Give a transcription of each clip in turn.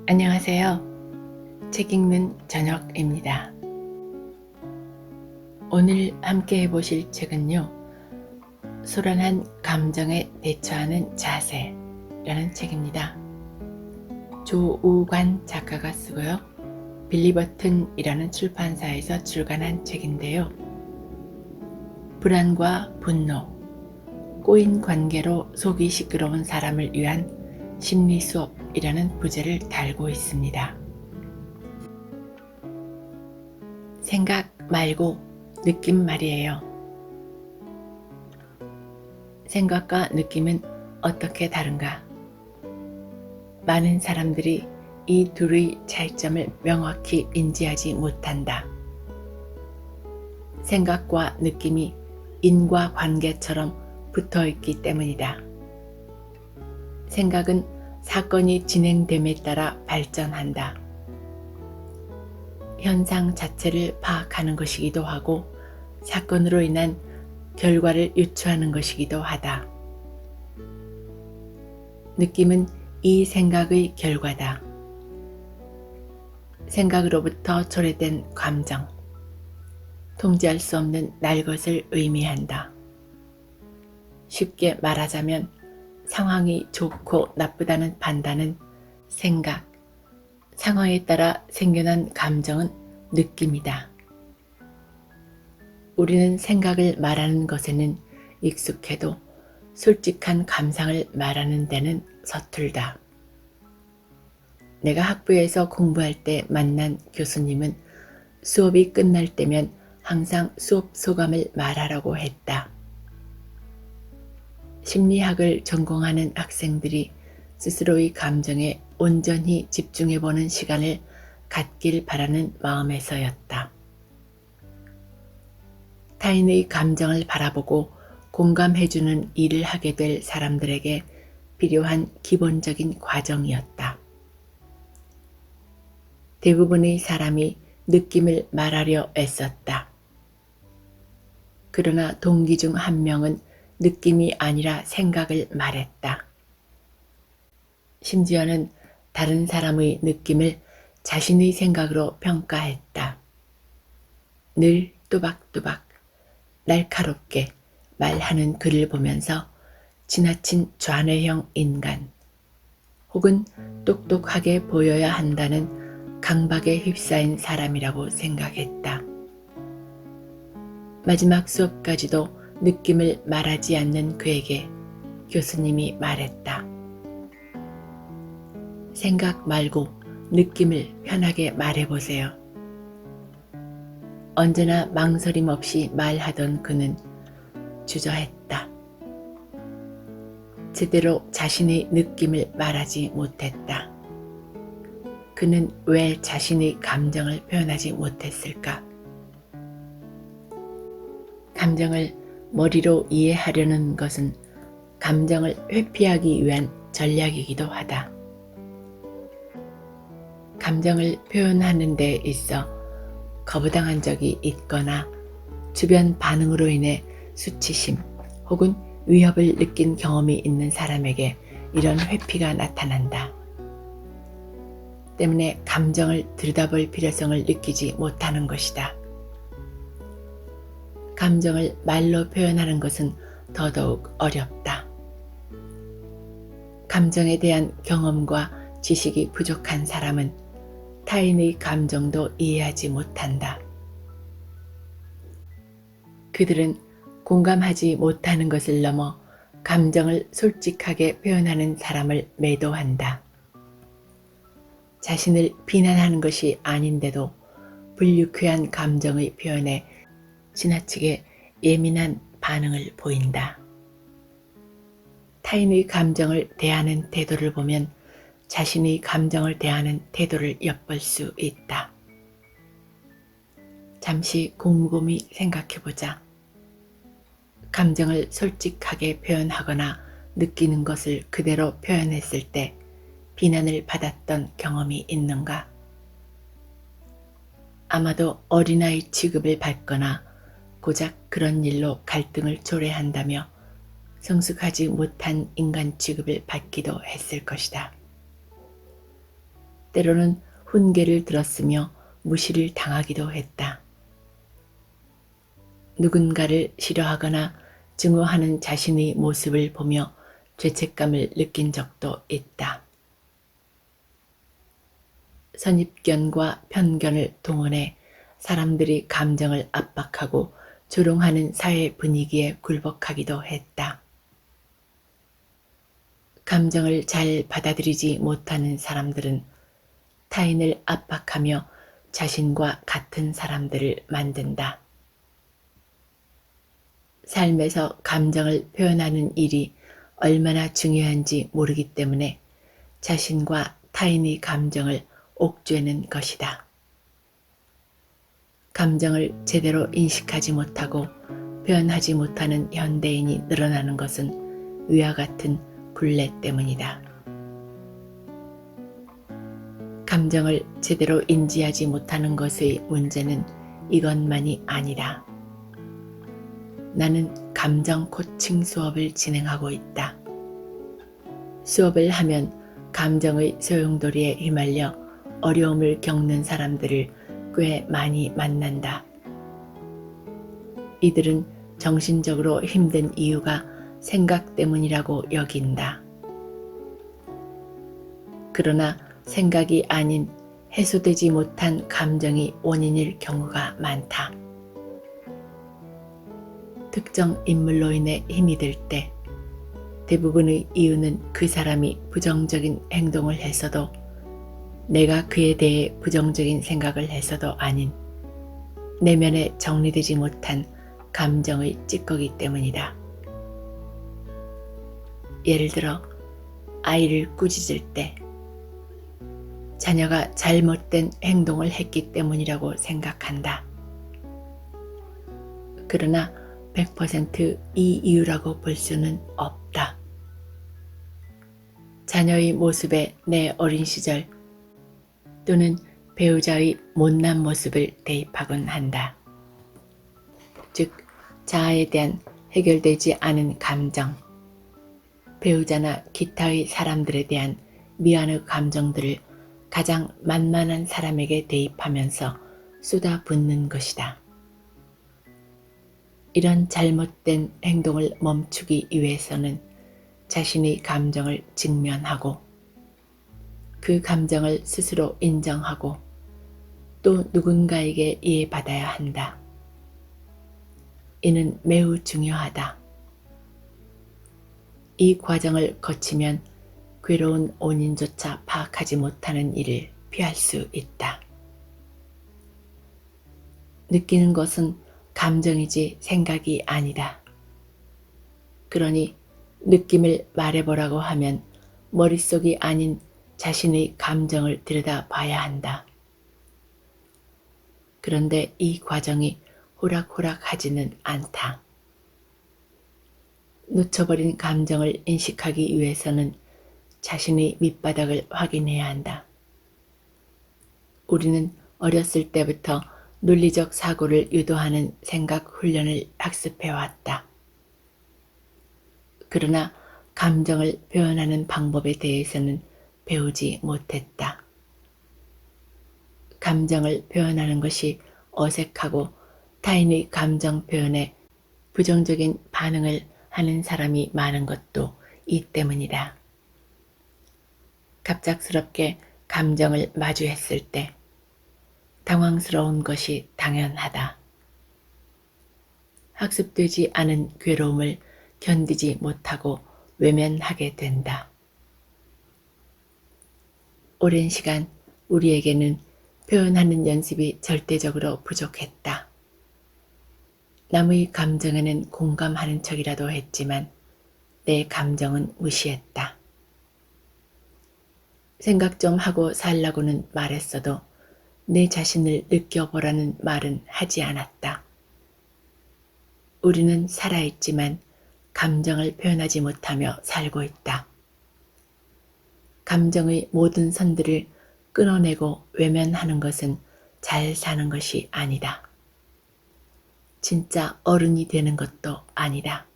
안녕하세요. 책 읽는 저녁입니다. 오늘 함께 해보실 책은요, 소란한 감정에 대처하는 자세라는 책입니다. 조우관 작가가 쓰고요, 빌리버튼이라는 출판사에서 출간한 책인데요. 불안과 분노, 꼬인 관계로 속이 시끄러운 사람을 위한 심리 수업이라는 부제를 달고 있습니다. 생각 말고 느낌 말이에요. 생각과 느낌은 어떻게 다른가? 많은 사람들이 이 둘의 차이점을 명확히 인지하지 못한다. 생각과 느낌이 인과관계처럼 붙어있기 때문이다. 생각은 사건이 진행됨에 따라 발전한다. 현상 자체를 파악하는 것이기도 하고 사건으로 인한 결과를 유추하는 것이기도 하다. 느낌은 이 생각의 결과다. 생각으로부터 초래된 감정, 통제할 수 없는 날 것을 의미한다. 쉽게 말하자면 상황이 좋고 나쁘다는 판단은 생각, 상황에 따라 생겨난 감정은 느낌이다. 우리는 생각을 말하는 것에는 익숙해도 솔직한 감상을 말하는 데는 서툴다. 내가 학부에서 공부할 때 만난 교수님은 수업이 끝날 때면 항상 수업 소감을 말하라고 했다. 심리학을 전공하는 학생들이 스스로의 감정에 온전히 집중해보는 시간을 갖길 바라는 마음에서였다. 타인의 감정을 바라보고 공감해주는 일을 하게 될 사람들에게 필요한 기본적인 과정이었다. 대부분의 사람이 느낌을 말하려 애썼다. 그러나 동기 중 한 명은 느낌이 아니라 생각을 말했다. 심지어는 다른 사람의 느낌을 자신의 생각으로 평가했다. 늘 또박또박 날카롭게 말하는 그를 보면서 지나친 좌뇌형 인간 혹은 똑똑하게 보여야 한다는 강박에 휩싸인 사람이라고 생각했다. 마지막 수업까지도 느낌을 말하지 않는 그에게 교수님이 말했다. 생각 말고 느낌을 편하게 말해보세요. 언제나 망설임 없이 말하던 그는 주저했다. 제대로 자신의 느낌을 말하지 못했다. 그는 왜 자신의 감정을 표현하지 못했을까? 감정을 머리로 이해하려는 것은 감정을 회피하기 위한 전략이기도 하다. 감정을 표현하는 데 있어 거부당한 적이 있거나 주변 반응으로 인해 수치심 혹은 위협을 느낀 경험이 있는 사람에게 이런 회피가 나타난다. 때문에 감정을 들여다볼 필요성을 느끼지 못하는 것이다. 감정을 말로 표현하는 것은 더더욱 어렵다. 감정에 대한 경험과 지식이 부족한 사람은 타인의 감정도 이해하지 못한다. 그들은 공감하지 못하는 것을 넘어 감정을 솔직하게 표현하는 사람을 매도한다. 자신을 비난하는 것이 아닌데도 불유쾌한 감정의 표현에 지나치게 예민한 반응을 보인다. 타인의 감정을 대하는 태도를 보면 자신의 감정을 대하는 태도를 엿볼 수 있다. 잠시 곰곰이 생각해보자. 감정을 솔직하게 표현하거나 느끼는 것을 그대로 표현했을 때 비난을 받았던 경험이 있는가? 아마도 어린아이 취급을 받거나 고작 그런 일로 갈등을 초래한다며 성숙하지 못한 인간 취급을 받기도 했을 것이다. 때로는 훈계를 들었으며 무시를 당하기도 했다. 누군가를 싫어하거나 증오하는 자신의 모습을 보며 죄책감을 느낀 적도 있다. 선입견과 편견을 동원해 사람들이 감정을 압박하고 조롱하는 사회 분위기에 굴복하기도 했다. 감정을 잘 받아들이지 못하는 사람들은 타인을 압박하며 자신과 같은 사람들을 만든다. 삶에서 감정을 표현하는 일이 얼마나 중요한지 모르기 때문에 자신과 타인의 감정을 옥죄는 것이다. 감정을 제대로 인식하지 못하고 표현하지 못하는 현대인이 늘어나는 것은 위와 같은 굴레 때문이다. 감정을 제대로 인지하지 못하는 것의 문제는 이것만이 아니다. 나는 감정 코칭 수업을 진행하고 있다. 수업을 하면 감정의 소용돌이에 휘말려 어려움을 겪는 사람들을 꽤 많이 만난다. 이들은 정신적으로 힘든 이유가 생각 때문이라고 여긴다. 그러나 생각이 아닌 해소되지 못한 감정이 원인일 경우가 많다. 특정 인물로 인해 힘이 들 때 대부분의 이유는 그 사람이 부정적인 행동을 했어도 내가 그에 대해 부정적인 생각을 했어도 아닌 내면에 정리되지 못한 감정의 찌꺼기 때문이다. 예를 들어 아이를 꾸짖을 때 자녀가 잘못된 행동을 했기 때문이라고 생각한다. 그러나 100% 이 이유라고 볼 수는 없다. 자녀의 모습에 내 어린 시절 또는 배우자의 못난 모습을 대입하곤 한다. 즉, 자아에 대한 해결되지 않은 감정, 배우자나 기타의 사람들에 대한 미안의 감정들을 가장 만만한 사람에게 대입하면서 쏟아붓는 것이다. 이런 잘못된 행동을 멈추기 위해서는 자신의 감정을 직면하고 그 감정을 스스로 인정하고 또 누군가에게 이해받아야 한다. 이는 매우 중요하다. 이 과정을 거치면 괴로운 원인조차 파악하지 못하는 일을 피할 수 있다. 느끼는 것은 감정이지 생각이 아니다. 그러니 느낌을 말해보라고 하면 머릿속이 아닌 자신의 감정을 들여다봐야 한다. 그런데 이 과정이 호락호락하지는 않다. 놓쳐버린 감정을 인식하기 위해서는 자신의 밑바닥을 확인해야 한다. 우리는 어렸을 때부터 논리적 사고를 유도하는 생각 훈련을 학습해왔다. 그러나 감정을 표현하는 방법에 대해서는 배우지 못했다. 감정을 표현하는 것이 어색하고 타인의 감정 표현에 부정적인 반응을 하는 사람이 많은 것도 이 때문이다. 갑작스럽게 감정을 마주했을 때 당황스러운 것이 당연하다. 학습되지 않은 괴로움을 견디지 못하고 외면하게 된다. 오랜 시간 우리에게는 표현하는 연습이 절대적으로 부족했다. 남의 감정에는 공감하는 척이라도 했지만 내 감정은 무시했다. 생각 좀 하고 살라고는 말했어도 내 자신을 느껴보라는 말은 하지 않았다. 우리는 살아있지만 감정을 표현하지 못하며 살고 있다. 감정의 모든 선들을 끊어내고 외면하는 것은 잘 사는 것이 아니다. 진짜 어른이 되는 것도 아니다.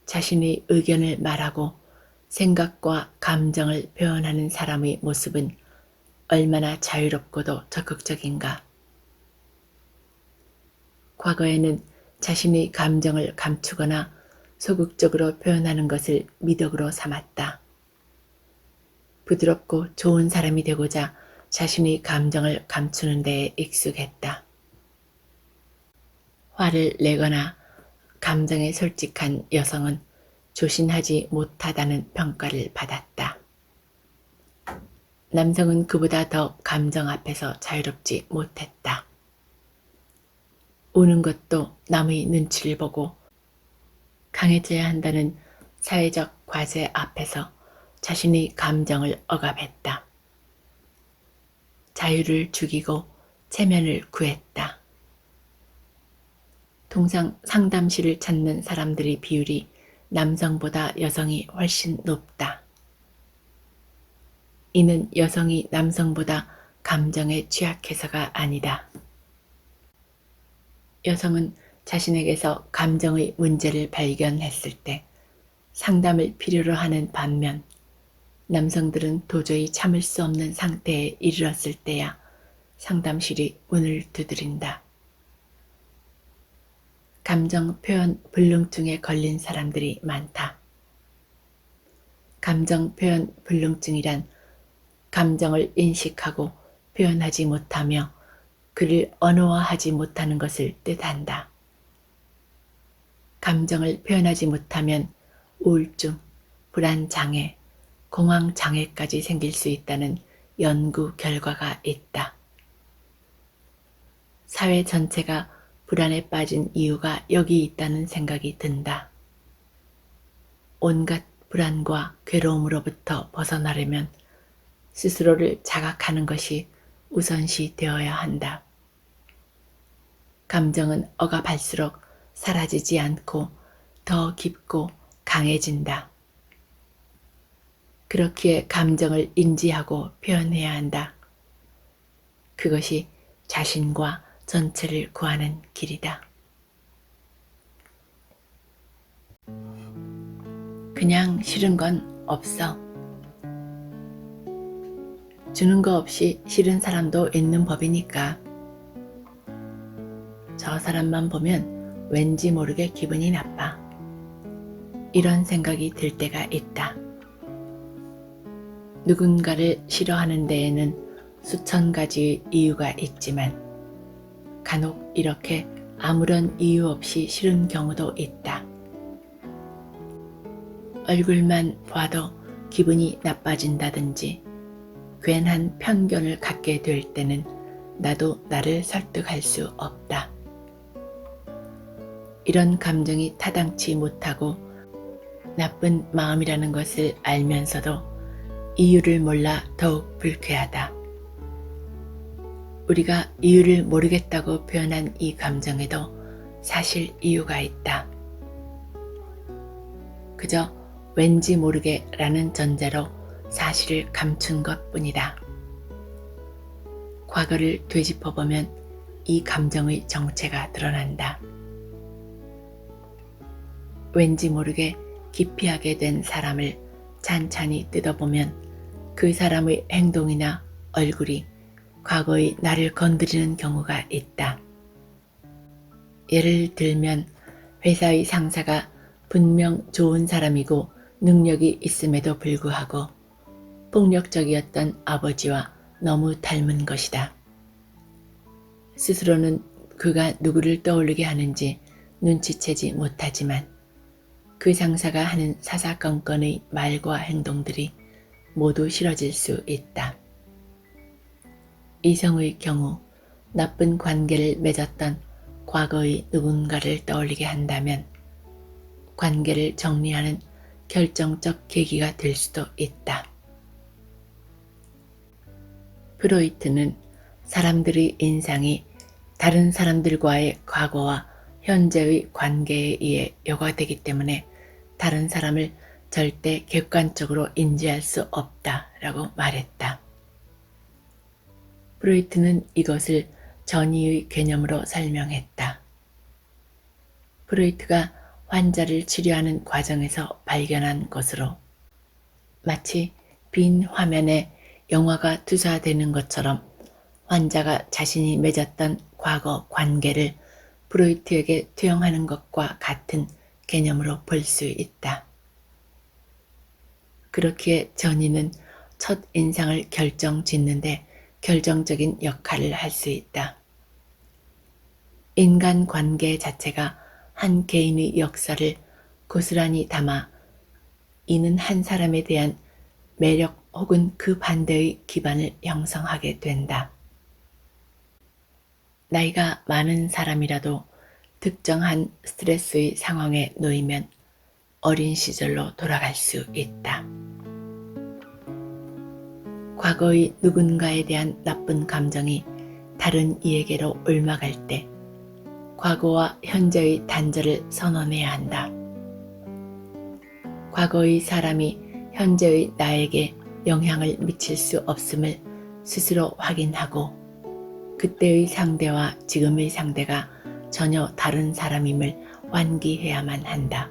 자신의 의견을 말하고 생각과 감정을 표현하는 사람의 모습은 얼마나 자유롭고도 적극적인가. 과거에는 자신의 감정을 감추거나 소극적으로 표현하는 것을 미덕으로 삼았다. 부드럽고 좋은 사람이 되고자 자신의 감정을 감추는 데에 익숙했다. 화를 내거나 감정에 솔직한 여성은 조신하지 못하다는 평가를 받았다. 남성은 그보다 더 감정 앞에서 자유롭지 못했다. 우는 것도 남의 눈치를 보고 강해져야 한다는 사회적 과제 앞에서 자신의 감정을 억압했다. 자유를 죽이고 체면을 구했다. 통상 상담실을 찾는 사람들의 비율이 남성보다 여성이 훨씬 높다. 이는 여성이 남성보다 감정에 취약해서가 아니다. 여성은 자신에게서 감정의 문제를 발견했을 때 상담을 필요로 하는 반면 남성들은 도저히 참을 수 없는 상태에 이르렀을 때야 상담실이 문을 두드린다. 감정 표현 불능증에 걸린 사람들이 많다. 감정 표현 불능증이란 감정을 인식하고 표현하지 못하며 그를 언어화하지 못하는 것을 뜻한다. 감정을 표현하지 못하면 우울증, 불안장애, 공황장애까지 생길 수 있다는 연구 결과가 있다. 사회 전체가 불안에 빠진 이유가 여기 있다는 생각이 든다. 온갖 불안과 괴로움으로부터 벗어나려면 스스로를 자각하는 것이 우선시 되어야 한다. 감정은 억압할수록 사라지지 않고 더 깊고 강해진다. 그렇기에 감정을 인지하고 표현해야 한다. 그것이 자신과 전체를 구하는 길이다. 그냥 싫은 건 없어. 주는 거 없이 싫은 사람도 있는 법이니까. 저 사람만 보면 왠지 모르게 기분이 나빠. 이런 생각이 들 때가 있다. 누군가를 싫어하는 데에는 수천 가지의 이유가 있지만 간혹 이렇게 아무런 이유 없이 싫은 경우도 있다. 얼굴만 봐도 기분이 나빠진다든지 괜한 편견을 갖게 될 때는 나도 나를 설득할 수 없다. 이런 감정이 타당치 못하고 나쁜 마음이라는 것을 알면서도 이유를 몰라 더욱 불쾌하다. 우리가 이유를 모르겠다고 표현한 이 감정에도 사실 이유가 있다. 그저 왠지 모르게 라는 전제로 사실을 감춘 것뿐이다. 과거를 되짚어보면 이 감정의 정체가 드러난다. 왠지 모르게 기피하게 된 사람을 찬찬히 뜯어보면 그 사람의 행동이나 얼굴이 과거의 나를 건드리는 경우가 있다. 예를 들면 회사의 상사가 분명 좋은 사람이고 능력이 있음에도 불구하고 폭력적이었던 아버지와 너무 닮은 것이다. 스스로는 그가 누구를 떠올리게 하는지 눈치채지 못하지만 그 상사가 하는 사사건건의 말과 행동들이 모두 싫어질 수 있다. 이성의 경우 나쁜 관계를 맺었던 과거의 누군가를 떠올리게 한다면 관계를 정리하는 결정적 계기가 될 수도 있다. 프로이트는 사람들의 인상이 다른 사람들과의 과거와 현재의 관계에 의해 요구되기 때문에 다른 사람을 절대 객관적으로 인지할 수 없다라고 말했다. 프로이트는 이것을 전이의 개념으로 설명했다. 프로이트가 환자를 치료하는 과정에서 발견한 것으로 마치 빈 화면에 영화가 투사되는 것처럼 환자가 자신이 맺었던 과거 관계를 프로이트에게 투영하는 것과 같은 개념으로 볼 수 있다. 그렇기에 전이는 첫 인상을 결정짓는데 결정적인 역할을 할 수 있다. 인간 관계 자체가 한 개인의 역사를 고스란히 담아 이는 한 사람에 대한 매력 혹은 그 반대의 기반을 형성하게 된다. 나이가 많은 사람이라도 특정한 스트레스의 상황에 놓이면 어린 시절로 돌아갈 수 있다. 과거의 누군가에 대한 나쁜 감정이 다른 이에게로 옮아갈 때 과거와 현재의 단절을 선언해야 한다. 과거의 사람이 현재의 나에게 영향을 미칠 수 없음을 스스로 확인하고 그때의 상대와 지금의 상대가 전혀 다른 사람임을 환기해야만 한다.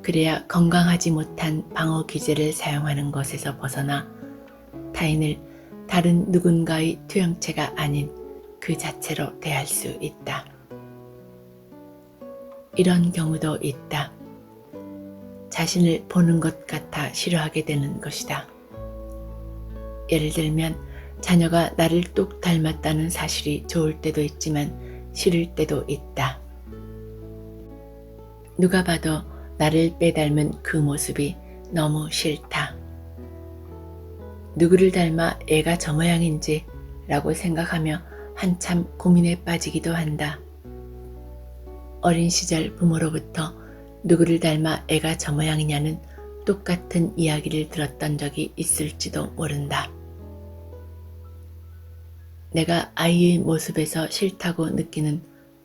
그래야 건강하지 못한 방어 기제를 사용하는 것에서 벗어나 타인을 다른 누군가의 투영체가 아닌 그 자체로 대할 수 있다. 이런 경우도 있다. 자신을 보는 것 같아 싫어하게 되는 것이다. 예를 들면 자녀가 나를 똑 닮았다는 사실이 좋을 때도 있지만 싫을 때도 있다. 누가 봐도 나를 빼닮은 그 모습이 너무 싫다. 누구를 닮아 애가 저 모양인지 라고 생각하며 한참 고민에 빠지기도 한다. 어린 시절 부모로부터 누구를 닮아 애가 저 모양이냐는 똑같은 이야기를 들었던 적이 있을지도 모른다. 내가 아이의 모습에서 싫다고 느끼는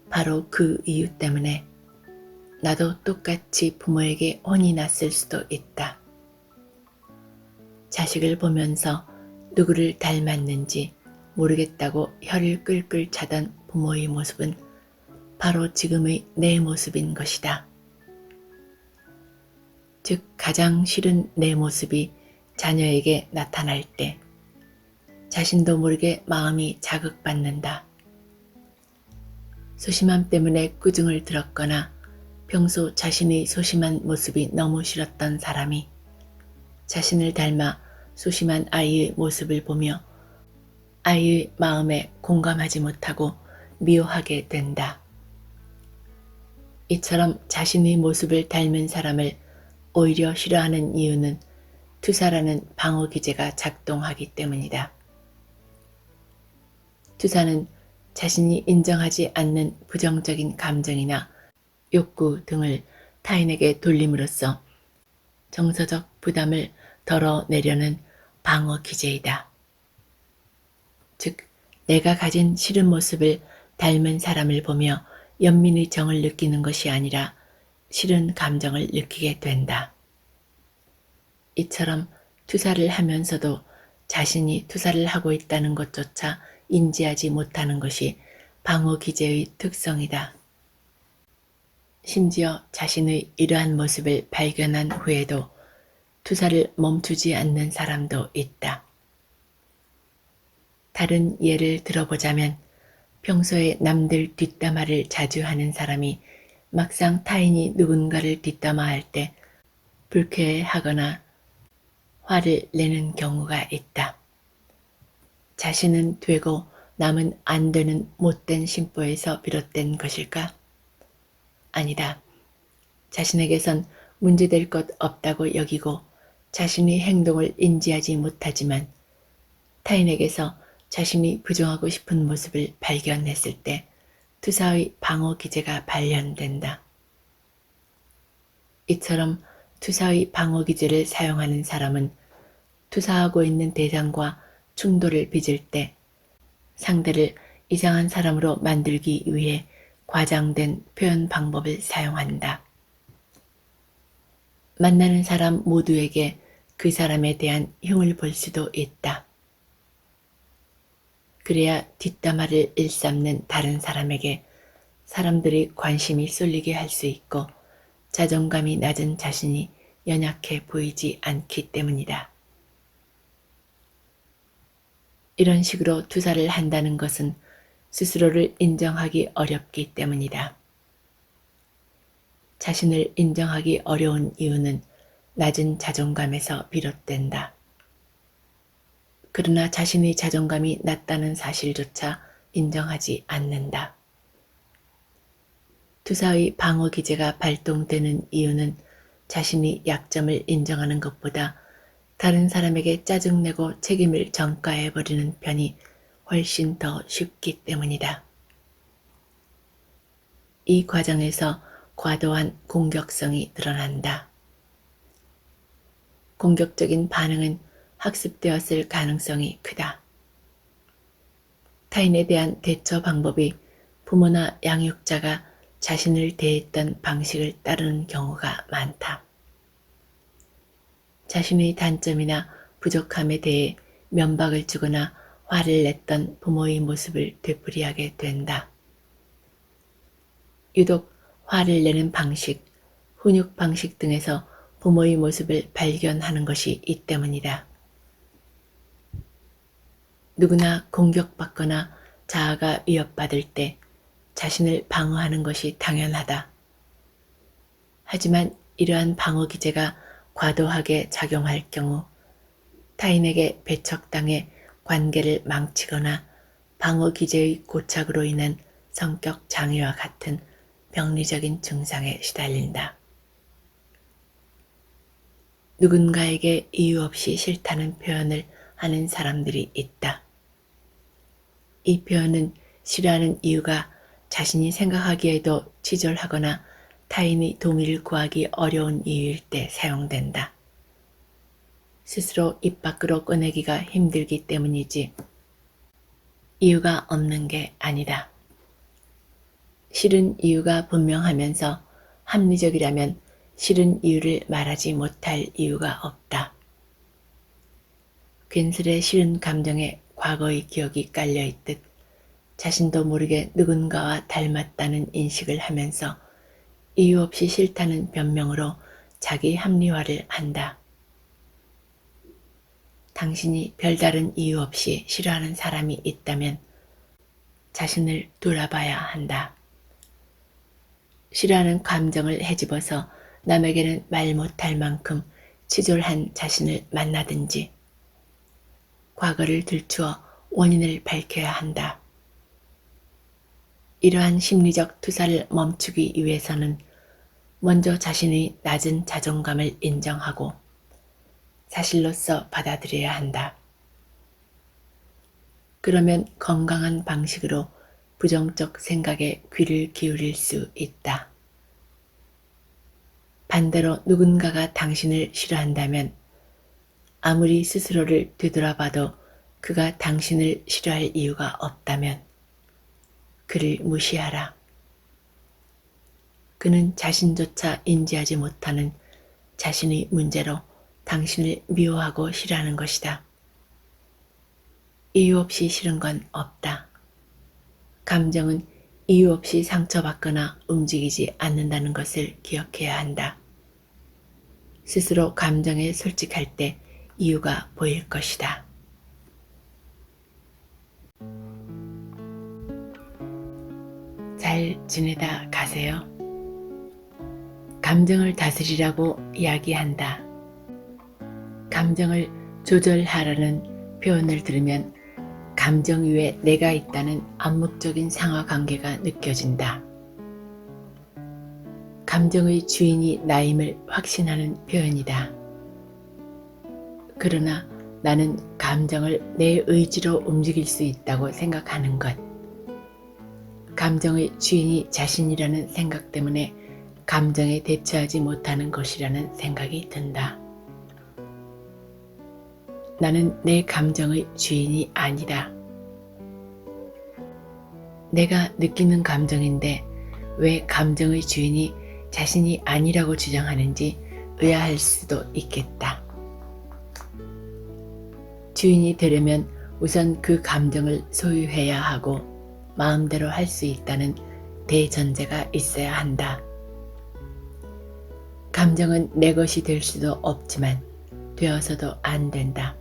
바로 그 이유 때문에 나도 똑같이 부모에게 혼이 났을 수도 있다. 자식을 보면서 누구를 닮았는지 모르겠다고 혀를 끌끌 차던 부모의 모습은 바로 지금의 내 모습인 것이다. 즉 가장 싫은 내 모습이 자녀에게 나타날 때 자신도 모르게 마음이 자극받는다. 소심함 때문에 꾸중을 들었거나 평소 자신의 소심한 모습이 너무 싫었던 사람이 자신을 닮아 소심한 아이의 모습을 보며 아이의 마음에 공감하지 못하고 미워하게 된다. 이처럼 자신의 모습을 닮은 사람을 오히려 싫어하는 이유는 투사라는 방어 기제가 작동하기 때문이다. 투사는 자신이 인정하지 않는 부정적인 감정이나 욕구 등을 타인에게 돌림으로써 정서적 부담을 덜어내려는 방어 기제이다. 즉, 내가 가진 싫은 모습을 닮은 사람을 보며 연민의 정을 느끼는 것이 아니라 싫은 감정을 느끼게 된다. 이처럼 투사를 하면서도 자신이 투사를 하고 있다는 것조차 인지하지 못하는 것이 방어 기제의 특성이다. 심지어 자신의 이러한 모습을 발견한 후에도 투사를 멈추지 않는 사람도 있다. 다른 예를 들어보자면 평소에 남들 뒷담화를 자주 하는 사람이 막상 타인이 누군가를 뒷담화할 때 불쾌해하거나 화를 내는 경우가 있다. 자신은 되고 남은 안 되는 못된 심보에서 비롯된 것일까? 아니다. 자신에게선 문제될 것 없다고 여기고 자신의 행동을 인지하지 못하지만 타인에게서 자신이 부정하고 싶은 모습을 발견했을 때 투사의 방어 기제가 발현된다. 이처럼 투사의 방어 기제를 사용하는 사람은 투사하고 있는 대상과 충돌을 빚을 때 상대를 이상한 사람으로 만들기 위해 과장된 표현 방법을 사용한다. 만나는 사람 모두에게 그 사람에 대한 흉을 볼 수도 있다. 그래야 뒷담화를 일삼는 다른 사람에게 사람들이 관심이 쏠리게 할 수 있고 자존감이 낮은 자신이 연약해 보이지 않기 때문이다. 이런 식으로 투사를 한다는 것은 스스로를 인정하기 어렵기 때문이다. 자신을 인정하기 어려운 이유는 낮은 자존감에서 비롯된다. 그러나 자신의 자존감이 낮다는 사실조차 인정하지 않는다. 투사의 방어 기제가 발동되는 이유는 자신이 약점을 인정하는 것보다 다른 사람에게 짜증내고 책임을 전가해버리는 편이 훨씬 더 쉽기 때문이다. 이 과정에서 과도한 공격성이 드러난다. 공격적인 반응은 학습되었을 가능성이 크다. 타인에 대한 대처 방법이 부모나 양육자가 자신을 대했던 방식을 따르는 경우가 많다. 자신의 단점이나 부족함에 대해 면박을 주거나 화를 냈던 부모의 모습을 되풀이하게 된다. 유독 화를 내는 방식, 훈육 방식 등에서 부모의 모습을 발견하는 것이 이 때문이다. 누구나 공격받거나 자아가 위협받을 때 자신을 방어하는 것이 당연하다. 하지만 이러한 방어 기제가 과도하게 작용할 경우 타인에게 배척당해 관계를 망치거나 방어 기제의 고착으로 인한 성격 장애와 같은 병리적인 증상에 시달린다. 누군가에게 이유 없이 싫다는 표현을 하는 사람들이 있다. 이 표현은 싫어하는 이유가 자신이 생각하기에도 치졸하거나 타인의 동의를 구하기 어려운 이유일 때 사용된다. 스스로 입 밖으로 꺼내기가 힘들기 때문이지 이유가 없는 게 아니다. 싫은 이유가 분명하면서 합리적이라면 싫은 이유를 말하지 못할 이유가 없다. 괜스레 싫은 감정에 과거의 기억이 깔려있듯 자신도 모르게 누군가와 닮았다는 인식을 하면서 이유 없이 싫다는 변명으로 자기 합리화를 한다. 당신이 별다른 이유 없이 싫어하는 사람이 있다면 자신을 돌아봐야 한다. 싫어하는 감정을 헤집어서 남에게는 말 못할 만큼 치졸한 자신을 만나든지 과거를 들추어 원인을 밝혀야 한다. 이러한 심리적 투사를 멈추기 위해서는 먼저 자신의 낮은 자존감을 인정하고 사실로서 받아들여야 한다. 그러면 건강한 방식으로 부정적 생각에 귀를 기울일 수 있다. 반대로 누군가가 당신을 싫어한다면 아무리 스스로를 되돌아봐도 그가 당신을 싫어할 이유가 없다면 그를 무시하라. 그는 자신조차 인지하지 못하는 자신의 문제로 당신을 미워하고 싫어하는 것이다. 이유 없이 싫은 건 없다. 감정은 이유 없이 상처받거나 움직이지 않는다는 것을 기억해야 한다. 스스로 감정에 솔직할 때 이유가 보일 것이다. 잘 지내다 가세요. 감정을 다스리라고 이야기한다. 감정을 조절하라는 표현을 들으면 감정 위에 내가 있다는 암묵적인 상하관계가 느껴진다. 감정의 주인이 나임을 확신하는 표현이다. 그러나 나는 감정을 내 의지로 움직일 수 있다고 생각하는 것. 감정의 주인이 자신이라는 생각 때문에 감정에 대처하지 못하는 것이라는 생각이 든다. 나는 내 감정의 주인이 아니다. 내가 느끼는 감정인데 왜 감정의 주인이 자신이 아니라고 주장하는지 의아할 수도 있겠다. 주인이 되려면 우선 그 감정을 소유해야 하고 마음대로 할 수 있다는 대전제가 있어야 한다. 감정은 내 것이 될 수도 없지만 되어서도 안 된다.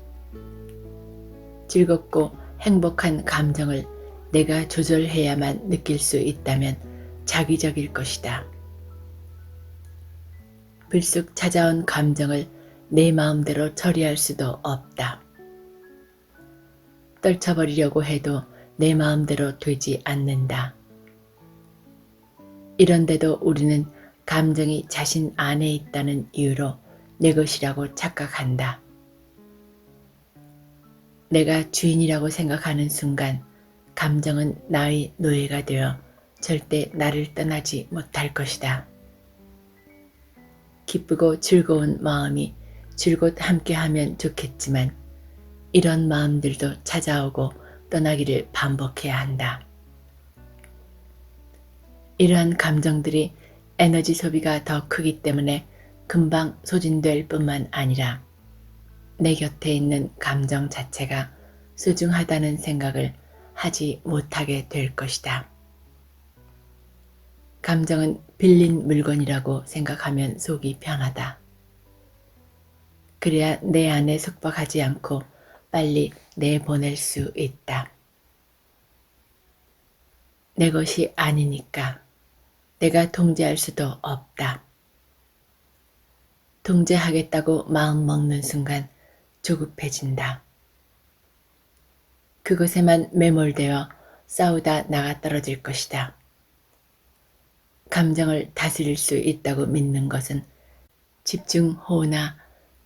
즐겁고 행복한 감정을 내가 조절해야만 느낄 수 있다면 자기적일 것이다. 불쑥 찾아온 감정을 내 마음대로 처리할 수도 없다. 떨쳐버리려고 해도 내 마음대로 되지 않는다. 이런데도 우리는 감정이 자신 안에 있다는 이유로 내 것이라고 착각한다. 내가 주인이라고 생각하는 순간 감정은 나의 노예가 되어 절대 나를 떠나지 못할 것이다. 기쁘고 즐거운 마음이 줄곧 함께하면 좋겠지만 이런 마음들도 찾아오고 떠나기를 반복해야 한다. 이러한 감정들이 에너지 소비가 더 크기 때문에 금방 소진될 뿐만 아니라 내 곁에 있는 감정 자체가 소중하다는 생각을 하지 못하게 될 것이다. 감정은 빌린 물건이라고 생각하면 속이 편하다. 그래야 내 안에 속박하지 않고 빨리 내보낼 수 있다. 내 것이 아니니까 내가 통제할 수도 없다. 통제하겠다고 마음먹는 순간 조급해진다. 그것에만 매몰되어 싸우다 나가 떨어질 것이다. 감정을 다스릴 수 있다고 믿는 것은 집중호우나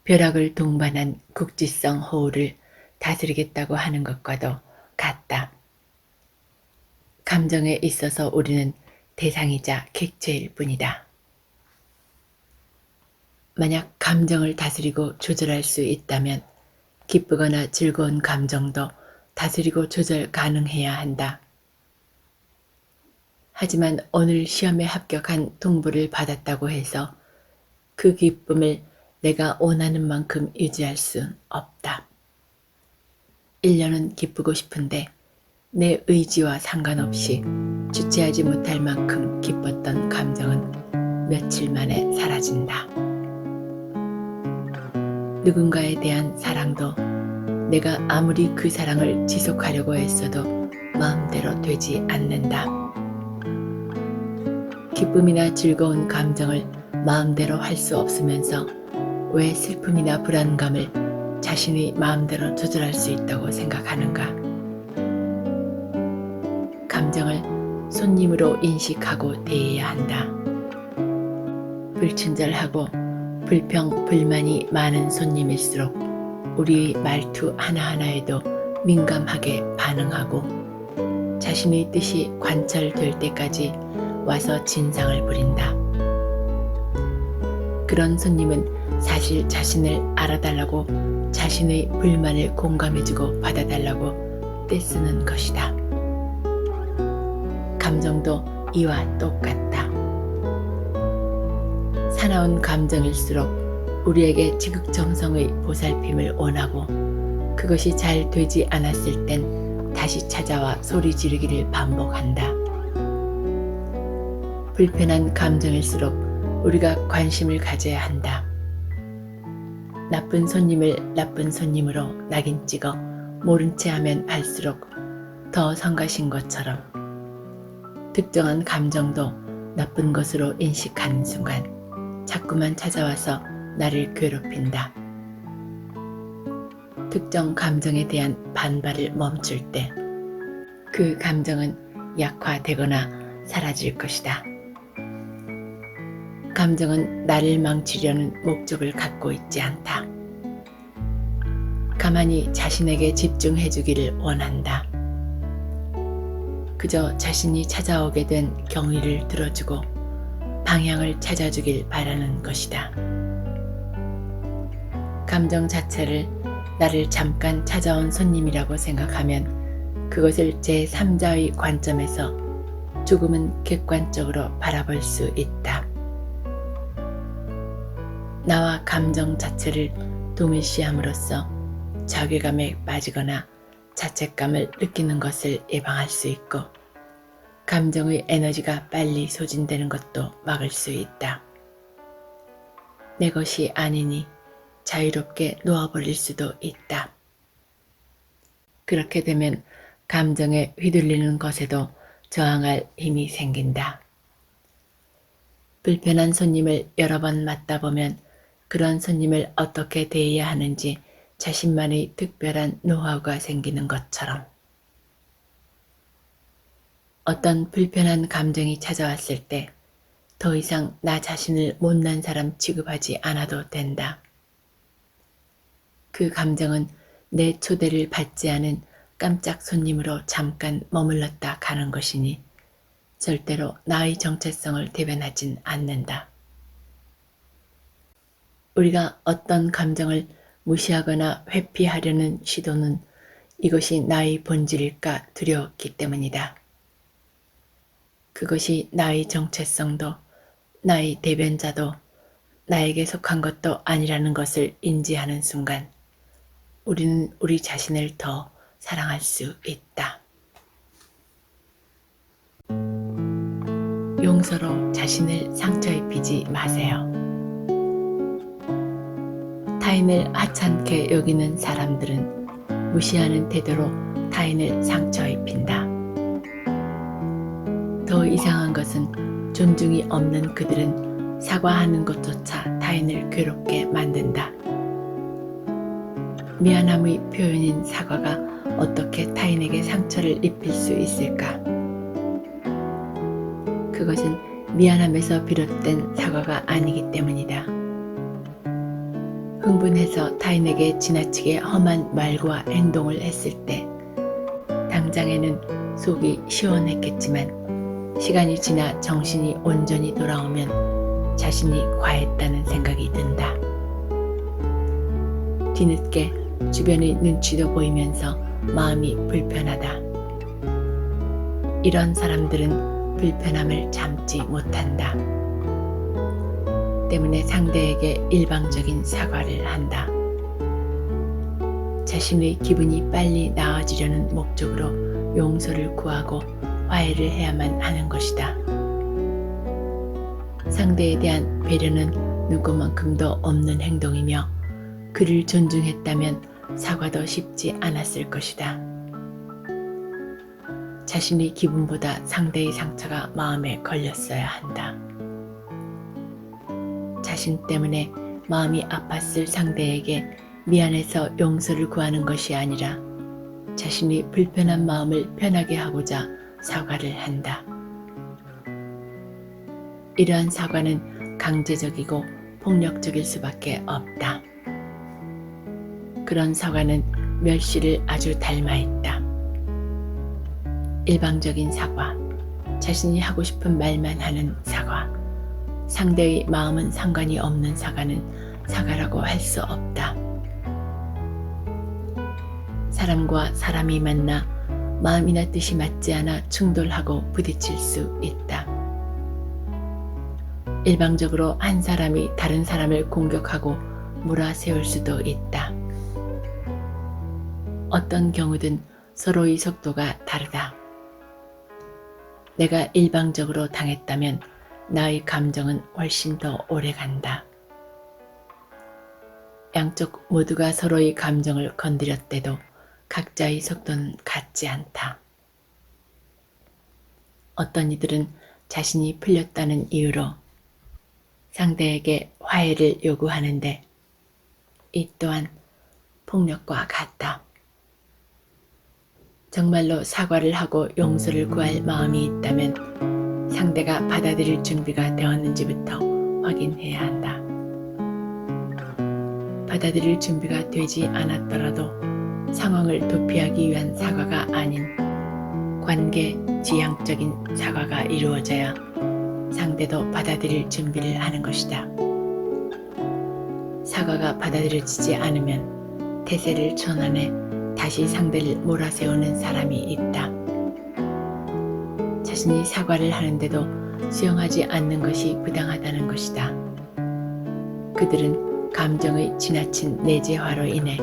벼락을 동반한 국지성 호우를 다스리겠다고 하는 것과도 같다. 감정에 있어서 우리는 대상이자 객체일 뿐이다. 만약 감정을 다스리고 조절할 수 있다면 기쁘거나 즐거운 감정도 다스리고 조절 가능해야 한다. 하지만 오늘 시험에 합격한 통보를 받았다고 해서 그 기쁨을 내가 원하는 만큼 유지할 순 없다. 1년은 기쁘고 싶은데 내 의지와 상관없이 주체하지 못할 만큼 기뻤던 감정은 며칠 만에 사라진다. 누군가에 대한 사랑도 내가 아무리 그 사랑을 지속하려고 했어도 마음대로 되지 않는다. 기쁨이나 즐거운 감정을 마음대로 할 수 없으면서 왜 슬픔이나 불안감을 자신의 마음대로 조절할 수 있다고 생각하는가? 감정을 손님으로 인식하고 대해야 한다. 불친절하고 불평, 불만이 많은 손님일수록 우리의 말투 하나하나에도 민감하게 반응하고 자신의 뜻이 관철될 때까지 와서 진상을 부린다. 그런 손님은 사실 자신을 알아달라고 자신의 불만을 공감해주고 받아달라고 떼쓰는 것이다. 감정도 이와 똑같다. 사나운 감정일수록 우리에게 지극정성의 보살핌을 원하고 그것이 잘 되지 않았을 땐 다시 찾아와 소리 지르기를 반복한다. 불편한 감정일수록 우리가 관심을 가져야 한다. 나쁜 손님을 나쁜 손님으로 낙인 찍어 모른 채 하면 할수록 더 성가신 것처럼 특정한 감정도 나쁜 것으로 인식하는 순간 자꾸만 찾아와서 나를 괴롭힌다. 특정 감정에 대한 반발을 멈출 때 그 감정은 약화되거나 사라질 것이다. 감정은 나를 망치려는 목적을 갖고 있지 않다. 가만히 자신에게 집중해 주기를 원한다. 그저 자신이 찾아오게 된 경위를 들어주고 방향을 찾아주길 바라는 것이다. 감정 자체를 나를 잠깐 찾아온 손님이라고 생각하면 그것을 제3자의 관점에서 조금은 객관적으로 바라볼 수 있다. 나와 감정 자체를 동일시함으로써 자괴감에 빠지거나 자책감을 느끼는 것을 예방할 수 있고 감정의 에너지가 빨리 소진되는 것도 막을 수 있다. 내 것이 아니니 자유롭게 놓아버릴 수도 있다. 그렇게 되면 감정에 휘둘리는 것에도 저항할 힘이 생긴다. 불편한 손님을 여러 번 맞다 보면 그런 손님을 어떻게 대해야 하는지 자신만의 특별한 노하우가 생기는 것처럼 어떤 불편한 감정이 찾아왔을 때 더 이상 나 자신을 못난 사람 취급하지 않아도 된다. 그 감정은 내 초대를 받지 않은 깜짝 손님으로 잠깐 머물렀다 가는 것이니 절대로 나의 정체성을 대변하진 않는다. 우리가 어떤 감정을 무시하거나 회피하려는 시도는 이것이 나의 본질일까 두려웠기 때문이다. 그것이 나의 정체성도 나의 대변자도 나에게 속한 것도 아니라는 것을 인지하는 순간 우리는 우리 자신을 더 사랑할 수 있다. 용서로 자신을 상처 입히지 마세요. 타인을 하찮게 여기는 사람들은 무시하는 태도로 타인을 상처 입힌다. 더 이상한 것은 존중이 없는 그들은 사과하는 것조차 타인을 괴롭게 만든다. 미안함의 표현인 사과가 어떻게 타인에게 상처를 입힐 수 있을까? 그것은 미안함에서 비롯된 사과가 아니기 때문이다. 흥분해서 타인에게 지나치게 험한 말과 행동을 했을 때 당장에는 속이 시원했겠지만 시간이 지나 정신이 온전히 돌아오면 자신이 과했다는 생각이 든다. 뒤늦게 주변의 눈치도 보이면서 마음이 불편하다. 이런 사람들은 불편함을 참지 못한다. 때문에 상대에게 일방적인 사과를 한다. 자신의 기분이 빨리 나아지려는 목적으로 용서를 구하고 화해를 해야만 하는 것이다. 상대에 대한 배려는 누구만큼도 없는 행동이며 그를 존중했다면 사과도 쉽지 않았을 것이다. 자신의 기분보다 상대의 상처가 마음에 걸렸어야 한다. 자신 때문에 마음이 아팠을 상대에게 미안해서 용서를 구하는 것이 아니라 자신이 불편한 마음을 편하게 하고자 사과를 한다. 이러한 사과는 강제적이고 폭력적일 수밖에 없다. 그런 사과는 멸시를 아주 닮아 있다. 일방적인 사과, 자신이 하고 싶은 말만 하는 사과, 상대의 마음은 상관이 없는 사과는 사과라고 할 수 없다. 사람과 사람이 만나 마음이나 뜻이 맞지 않아 충돌하고 부딪힐 수 있다. 일방적으로 한 사람이 다른 사람을 공격하고 몰아세울 수도 있다. 어떤 경우든 서로의 속도가 다르다. 내가 일방적으로 당했다면 나의 감정은 훨씬 더 오래 간다. 양쪽 모두가 서로의 감정을 건드렸대도 각자의 속도는 같지 않다. 어떤 이들은 자신이 풀렸다는 이유로 상대에게 화해를 요구하는데 이 또한 폭력과 같다. 정말로 사과를 하고 용서를 구할 마음이 있다면 상대가 받아들일 준비가 되었는지부터 확인해야 한다. 받아들일 준비가 되지 않았더라도 상황을 도피하기 위한 사과가 아닌 관계 지향적인 사과가 이루어져야 상대도 받아들일 준비를 하는 것이다. 사과가 받아들여지지 않으면 태세를 전환해 다시 상대를 몰아세우는 사람이 있다. 자신이 사과를 하는데도 수용하지 않는 것이 부당하다는 것이다. 그들은 감정의 지나친 내재화로 인해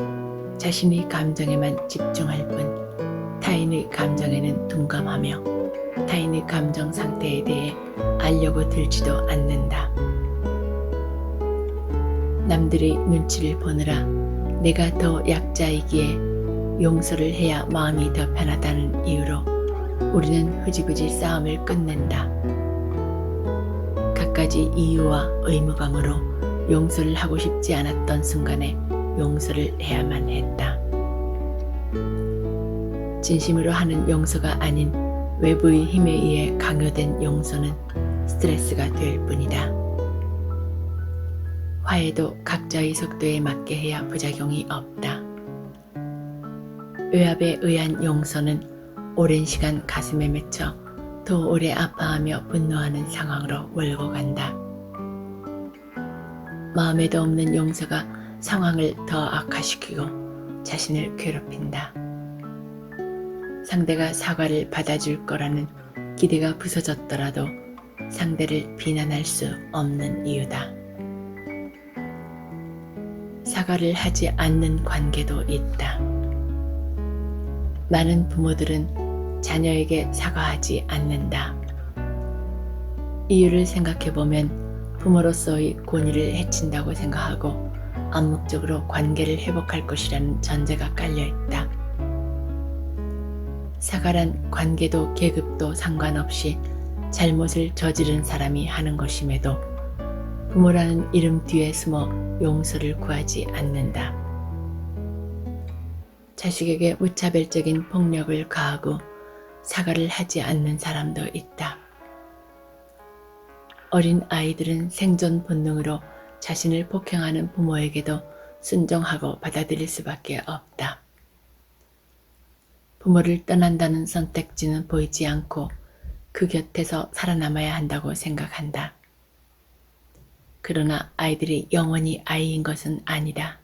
자신의 감정에만 집중할 뿐 타인의 감정에는 둔감하며 타인의 감정 상태에 대해 알려고 들지도 않는다. 남들의 눈치를 보느라 내가 더 약자이기에 용서를 해야 마음이 더 편하다는 이유로 우리는 흐지부지 싸움을 끝낸다. 갖가지 이유와 의무감으로 용서를 하고 싶지 않았던 순간에 용서를 해야만 했다. 진심으로 하는 용서가 아닌 외부의 힘에 의해 강요된 용서는 스트레스가 될 뿐이다. 화해도 각자의 속도에 맞게 해야 부작용이 없다. 외압에 의한 용서는 오랜 시간 가슴에 맺혀 더 오래 아파하며 분노하는 상황으로 몰고 간다. 마음에도 없는 용서가 상황을 더 악화시키고 자신을 괴롭힌다. 상대가 사과를 받아줄 거라는 기대가 부서졌더라도 상대를 비난할 수 없는 이유다. 사과를 하지 않는 관계도 있다. 많은 부모들은 자녀에게 사과하지 않는다. 이유를 생각해보면 부모로서의 권위를 해친다고 생각하고 암묵적으로 관계를 회복할 것이라는 전제가 깔려있다. 사과란 관계도 계급도 상관없이 잘못을 저지른 사람이 하는 것임에도 부모라는 이름 뒤에 숨어 용서를 구하지 않는다. 자식에게 무차별적인 폭력을 가하고 사과를 하지 않는 사람도 있다. 어린 아이들은 생존 본능으로 자신을 폭행하는 부모에게도 순종하고 받아들일 수밖에 없다. 부모를 떠난다는 선택지는 보이지 않고 그 곁에서 살아남아야 한다고 생각한다. 그러나 아이들이 영원히 아이인 것은 아니다.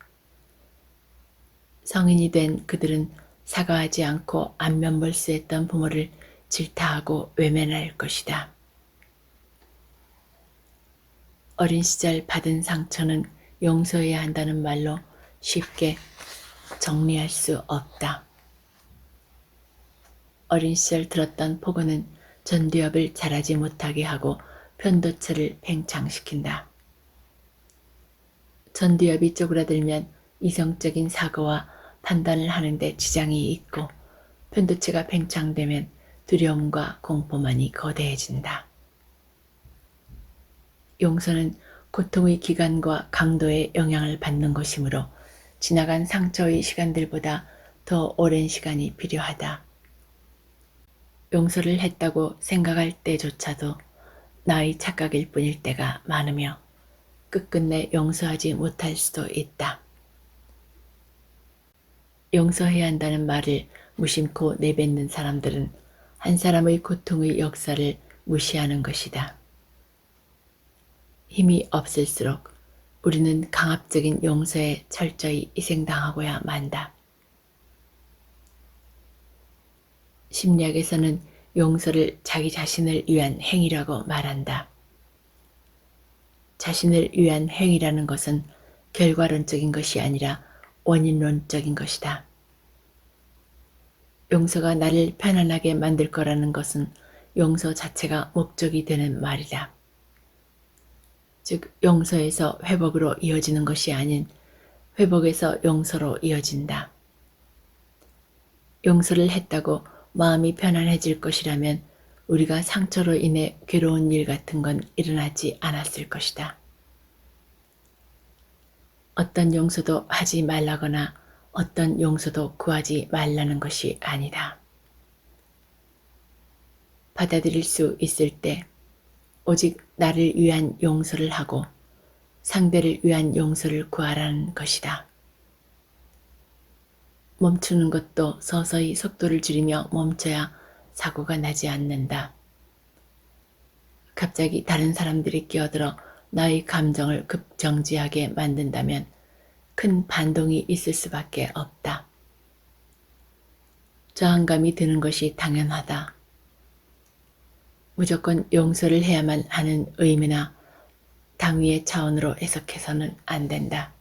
성인이 된 그들은 사과하지 않고 안면몰수했던 부모를 질타하고 외면할 것이다. 어린 시절 받은 상처는 용서해야 한다는 말로 쉽게 정리할 수 없다. 어린 시절 들었던 폭언은 전두엽을 자라지 못하게 하고 편도체를 팽창시킨다. 전두엽이 쪼그라들면 이성적인 사고와 판단을 하는데 지장이 있고 편도체가 팽창되면 두려움과 공포만이 거대해진다. 용서는 고통의 기간과 강도에 영향을 받는 것이므로 지나간 상처의 시간들보다 더 오랜 시간이 필요하다. 용서를 했다고 생각할 때조차도 나의 착각일 뿐일 때가 많으며 끝끝내 용서하지 못할 수도 있다. 용서해야 한다는 말을 무심코 내뱉는 사람들은 한 사람의 고통의 역사를 무시하는 것이다. 힘이 없을수록 우리는 강압적인 용서에 철저히 희생당하고야 만다. 심리학에서는 용서를 자기 자신을 위한 행위라고 말한다. 자신을 위한 행위라는 것은 결과론적인 것이 아니라 원인론적인 것이다. 용서가 나를 편안하게 만들 거라는 것은 용서 자체가 목적이 되는 말이다. 즉, 용서에서 회복으로 이어지는 것이 아닌 회복에서 용서로 이어진다. 용서를 했다고 마음이 편안해질 것이라면 우리가 상처로 인해 괴로운 일 같은 건 일어나지 않았을 것이다. 어떤 용서도 하지 말라거나 어떤 용서도 구하지 말라는 것이 아니다. 받아들일 수 있을 때 오직 나를 위한 용서를 하고 상대를 위한 용서를 구하라는 것이다. 멈추는 것도 서서히 속도를 줄이며 멈춰야 사고가 나지 않는다. 갑자기 다른 사람들이 끼어들어 나의 감정을 급정지하게 만든다면 큰 반동이 있을 수밖에 없다. 저항감이 드는 것이 당연하다. 무조건 용서를 해야만 하는 의미나 당위의 차원으로 해석해서는 안 된다.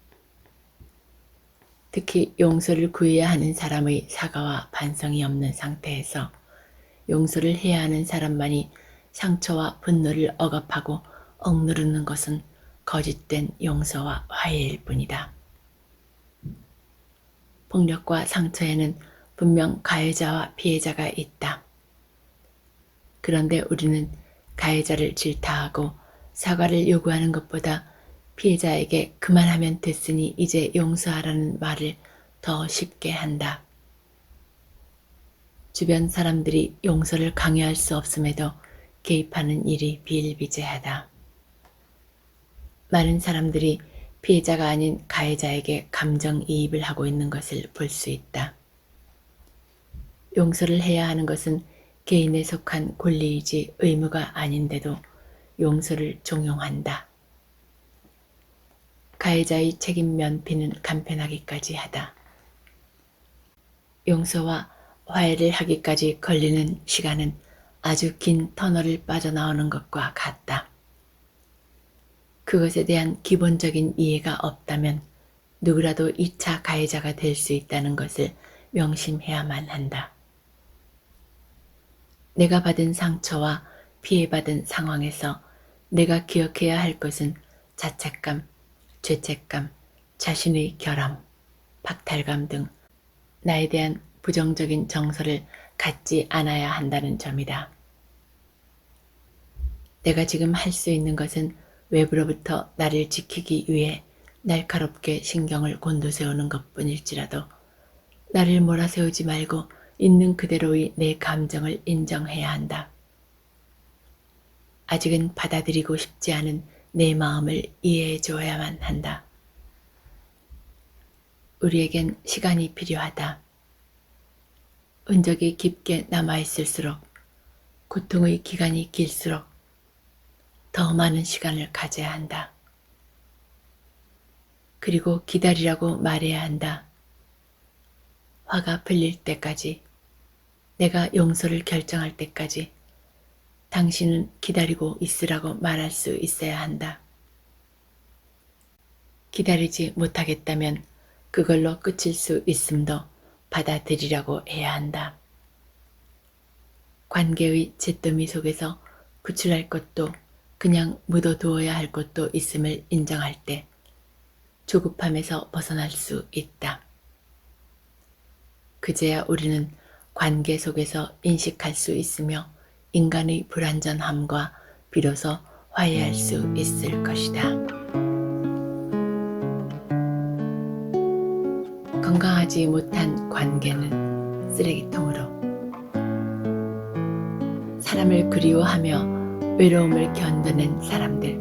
특히 용서를 구해야 하는 사람의 사과와 반성이 없는 상태에서 용서를 해야 하는 사람만이 상처와 분노를 억압하고 억누르는 것은 거짓된 용서와 화해일 뿐이다. 폭력과 상처에는 분명 가해자와 피해자가 있다. 그런데 우리는 가해자를 질타하고 사과를 요구하는 것보다 피해자에게 그만하면 됐으니 이제 용서하라는 말을 더 쉽게 한다. 주변 사람들이 용서를 강요할 수 없음에도 개입하는 일이 비일비재하다. 많은 사람들이 피해자가 아닌 가해자에게 감정이입을 하고 있는 것을 볼 수 있다. 용서를 해야 하는 것은 개인에 속한 권리이지 의무가 아닌데도 용서를 종용한다. 가해자의 책임 면피는 간편하기까지 하다. 용서와 화해를 하기까지 걸리는 시간은 아주 긴 터널을 빠져나오는 것과 같다. 그것에 대한 기본적인 이해가 없다면 누구라도 2차 가해자가 될 수 있다는 것을 명심해야만 한다. 내가 받은 상처와 피해받은 상황에서 내가 기억해야 할 것은 자책감, 죄책감, 자신의 결함, 박탈감 등 나에 대한 부정적인 정서를 갖지 않아야 한다는 점이다. 내가 지금 할 수 있는 것은 외부로부터 나를 지키기 위해 날카롭게 신경을 곤두세우는 것뿐일지라도 나를 몰아세우지 말고 있는 그대로의 내 감정을 인정해야 한다. 아직은 받아들이고 싶지 않은 내 마음을 이해해 줘야만 한다. 우리에겐 시간이 필요하다. 흔적이 깊게 남아있을수록 고통의 기간이 길수록 더 많은 시간을 가져야 한다. 그리고 기다리라고 말해야 한다. 화가 풀릴 때까지, 내가 용서를 결정할 때까지 당신은 기다리고 있으라고 말할 수 있어야 한다. 기다리지 못하겠다면 그걸로 끝일 수 있음도 받아들이라고 해야 한다. 관계의 잿더미 속에서 구출할 것도 그냥 묻어두어야 할 것도 있음을 인정할 때 조급함에서 벗어날 수 있다. 그제야 우리는 관계 속에서 인식할 수 있으며 인간의 불완전함과 비로소 화해할 수 있을 것이다. 건강하지 못한 관계는 쓰레기통으로. 사람을 그리워하며 외로움을 견뎌낸 사람들,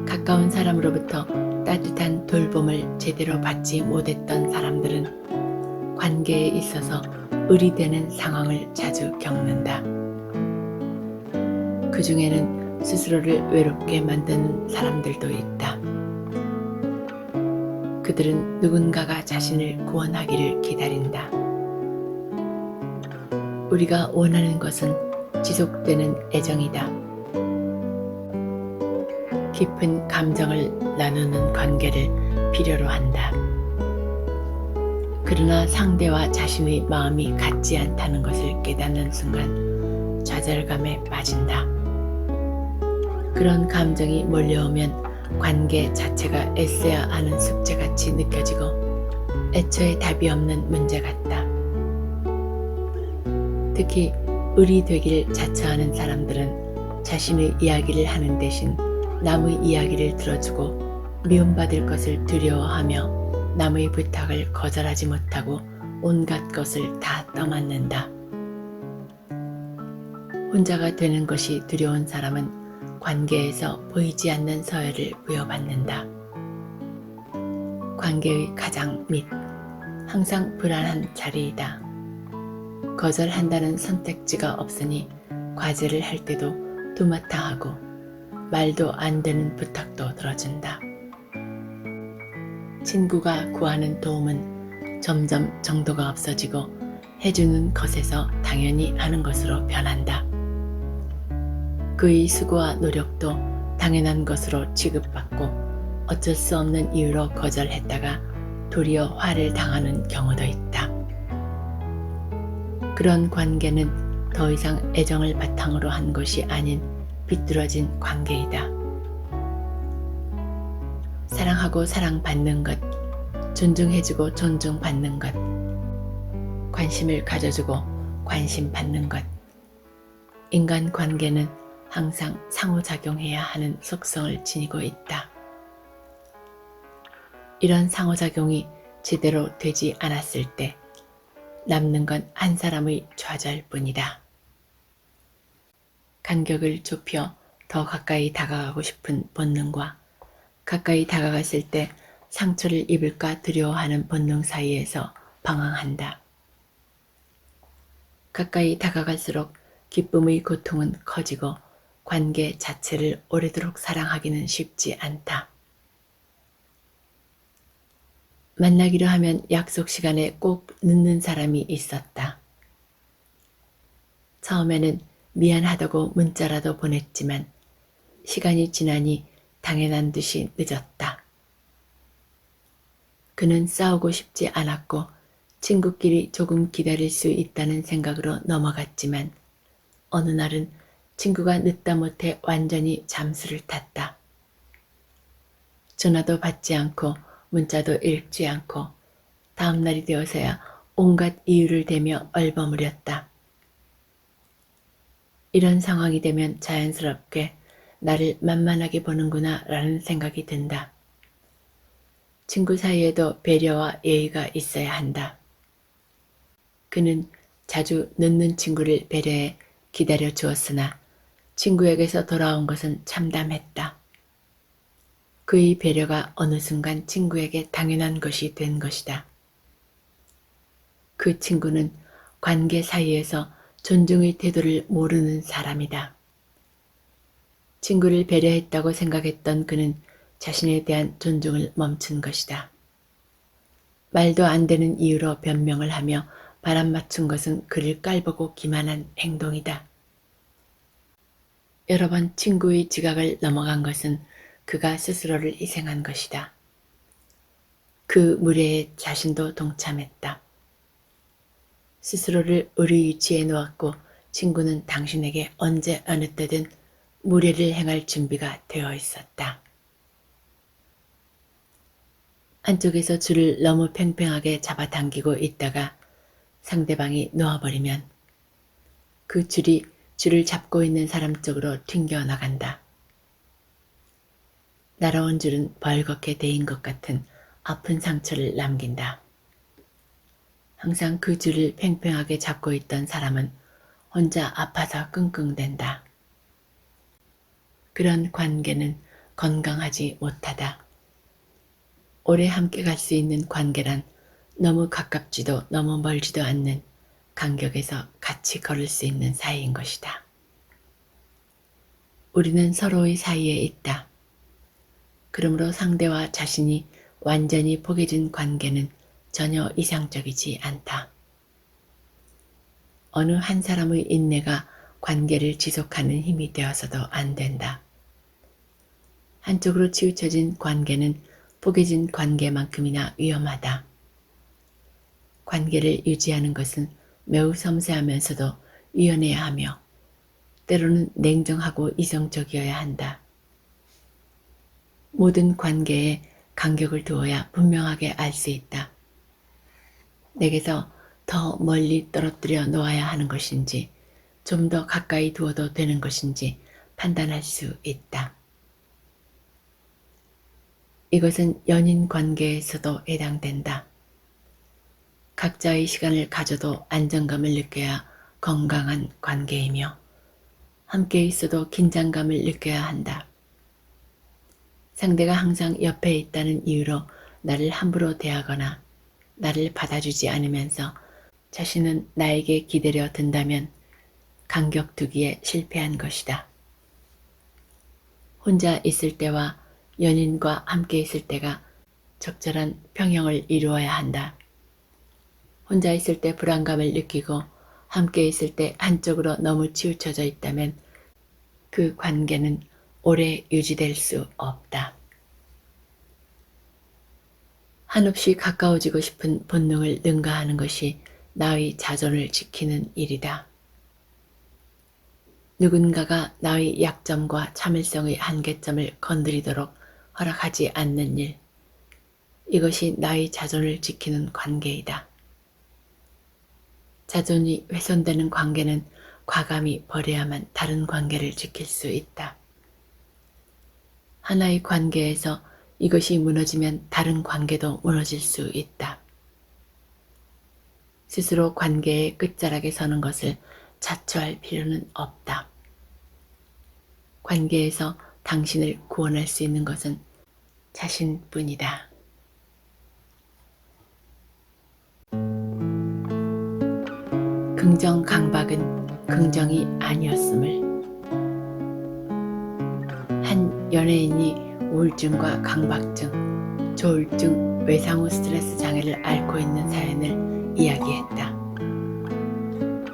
가까운 사람으로부터 따뜻한 돌봄을 제대로 받지 못했던 사람들은 관계에 있어서 의리되는 상황을 자주 겪는다. 그 중에는 스스로를 외롭게 만드는 사람들도 있다. 그들은 누군가가 자신을 구원하기를 기다린다. 우리가 원하는 것은 지속되는 애정이다. 깊은 감정을 나누는 관계를 필요로 한다. 그러나 상대와 자신의 마음이 같지 않다는 것을 깨닫는 순간 좌절감에 빠진다. 그런 감정이 몰려오면 관계 자체가 애써야 하는 숙제같이 느껴지고 애초에 답이 없는 문제 같다. 특히 의리 되기를 자처하는 사람들은 자신의 이야기를 하는 대신 남의 이야기를 들어주고 미움받을 것을 두려워하며 남의 부탁을 거절하지 못하고 온갖 것을 다 떠맡는다. 혼자가 되는 것이 두려운 사람은 관계에서 보이지 않는 서열을 부여받는다. 관계의 가장 밑, 항상 불안한 자리이다. 거절한다는 선택지가 없으니 과제를 할 때도 도맡아 하고 말도 안 되는 부탁도 들어준다. 친구가 구하는 도움은 점점 정도가 없어지고 해주는 것에서 당연히 하는 것으로 변한다. 그의 수고와 노력도 당연한 것으로 취급받고 어쩔 수 없는 이유로 거절했다가 도리어 화를 당하는 경우도 있다. 그런 관계는 더 이상 애정을 바탕으로 한 것이 아닌 비뚤어진 관계이다. 사랑하고 사랑받는 것, 존중해주고 존중받는 것, 관심을 가져주고 관심받는 것. 인간관계는 항상 상호작용해야 하는 속성을 지니고 있다. 이런 상호작용이 제대로 되지 않았을 때 남는 건 한 사람의 좌절뿐이다. 간격을 좁혀 더 가까이 다가가고 싶은 본능과 가까이 다가갔을 때 상처를 입을까 두려워하는 본능 사이에서 방황한다. 가까이 다가갈수록 기쁨의 고통은 커지고 관계 자체를 오래도록 사랑하기는 쉽지 않다. 만나기로 하면 약속 시간에 꼭 늦는 사람이 있었다. 처음에는 미안하다고 문자라도 보냈지만 시간이 지나니 당연한 듯이 늦었다. 그는 싸우고 싶지 않았고 친구끼리 조금 기다릴 수 있다는 생각으로 넘어갔지만 어느 날은 친구가 늦다 못해 완전히 잠수를 탔다. 전화도 받지 않고 문자도 읽지 않고 다음 날이 되어서야 온갖 이유를 대며 얼버무렸다. 이런 상황이 되면 자연스럽게 나를 만만하게 보는구나 라는 생각이 든다. 친구 사이에도 배려와 예의가 있어야 한다. 그는 자주 늦는 친구를 배려해 기다려 주었으나 친구에게서 돌아온 것은 참담했다. 그의 배려가 어느 순간 친구에게 당연한 것이 된 것이다. 그 친구는 관계 사이에서 존중의 태도를 모르는 사람이다. 친구를 배려했다고 생각했던 그는 자신에 대한 존중을 멈춘 것이다. 말도 안 되는 이유로 변명을 하며 바람 맞춘 것은 그를 깔보고 기만한 행동이다. 여러 번 친구의 지각을 넘어간 것은 그가 스스로를 희생한 것이다. 그 무례에 자신도 동참했다. 스스로를 의리 위치에 놓았고 친구는 당신에게 언제 어느 때든 무례를 행할 준비가 되어 있었다. 한쪽에서 줄을 너무 팽팽하게 잡아당기고 있다가 상대방이 놓아버리면 그 줄이 줄을 잡고 있는 사람 쪽으로 튕겨나간다. 날아온 줄은 벌겋게 데인 것 같은 아픈 상처를 남긴다. 항상 그 줄을 팽팽하게 잡고 있던 사람은 혼자 아파서 끙끙댄다. 그런 관계는 건강하지 못하다. 오래 함께 갈 수 있는 관계란 너무 가깝지도 너무 멀지도 않는 간격에서 같이 걸을 수 있는 사이인 것이다. 우리는 서로의 사이에 있다. 그러므로 상대와 자신이 완전히 포개진 관계는 전혀 이상적이지 않다. 어느 한 사람의 인내가 관계를 지속하는 힘이 되어서도 안 된다. 한쪽으로 치우쳐진 관계는 포개진 관계만큼이나 위험하다. 관계를 유지하는 것은 매우 섬세하면서도 유연해야 하며 때로는 냉정하고 이성적이어야 한다. 모든 관계에 간격을 두어야 분명하게 알 수 있다. 내게서 더 멀리 떨어뜨려 놓아야 하는 것인지 좀 더 가까이 두어도 되는 것인지 판단할 수 있다. 이것은 연인 관계에서도 해당된다. 각자의 시간을 가져도 안정감을 느껴야 건강한 관계이며 함께 있어도 긴장감을 느껴야 한다. 상대가 항상 옆에 있다는 이유로 나를 함부로 대하거나 나를 받아주지 않으면서 자신은 나에게 기대려 든다면 간격 두기에 실패한 것이다. 혼자 있을 때와 연인과 함께 있을 때가 적절한 평형을 이루어야 한다. 혼자 있을 때 불안감을 느끼고 함께 있을 때 한쪽으로 너무 치우쳐져 있다면 그 관계는 오래 유지될 수 없다. 한없이 가까워지고 싶은 본능을 능가하는 것이 나의 자존을 지키는 일이다. 누군가가 나의 약점과 참을성의 한계점을 건드리도록 허락하지 않는 일. 이것이 나의 자존을 지키는 관계이다. 자존이 훼손되는 관계는 과감히 버려야만 다른 관계를 지킬 수 있다. 하나의 관계에서 이것이 무너지면 다른 관계도 무너질 수 있다. 스스로 관계의 끝자락에 서는 것을 자초할 필요는 없다. 관계에서 당신을 구원할 수 있는 것은 자신뿐이다. 긍정 강박은 긍정이 아니었음을. 한 연예인이 우울증과 강박증, 조울증, 외상후 스트레스 장애를 앓고 있는 사연을 이야기했다.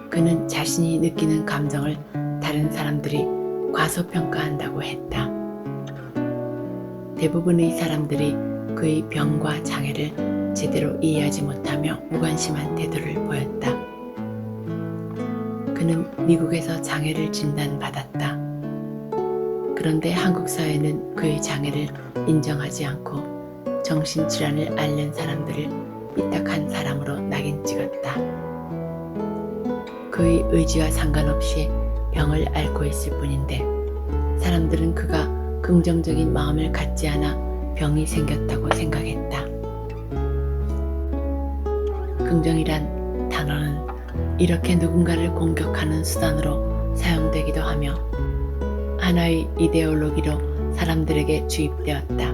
그는 자신이 느끼는 감정을 다른 사람들이 과소평가한다고 했다. 대부분의 사람들이 그의 병과 장애를 제대로 이해하지 못하며 무관심한 태도를 보였다. 그는 미국에서 장애를 진단받았다. 그런데 한국 사회는 그의 장애를 인정하지 않고 정신질환을 앓는 사람들을 삐딱한 사람으로 낙인 찍었다. 그의 의지와 상관없이 병을 앓고 있을 뿐인데 사람들은 그가 긍정적인 마음을 갖지 않아 병이 생겼다고 생각했다. 긍정이란 단어는 이렇게 누군가를 공격하는 수단으로 사용되기도 하며 하나의 이데올로기로 사람들에게 주입되었다.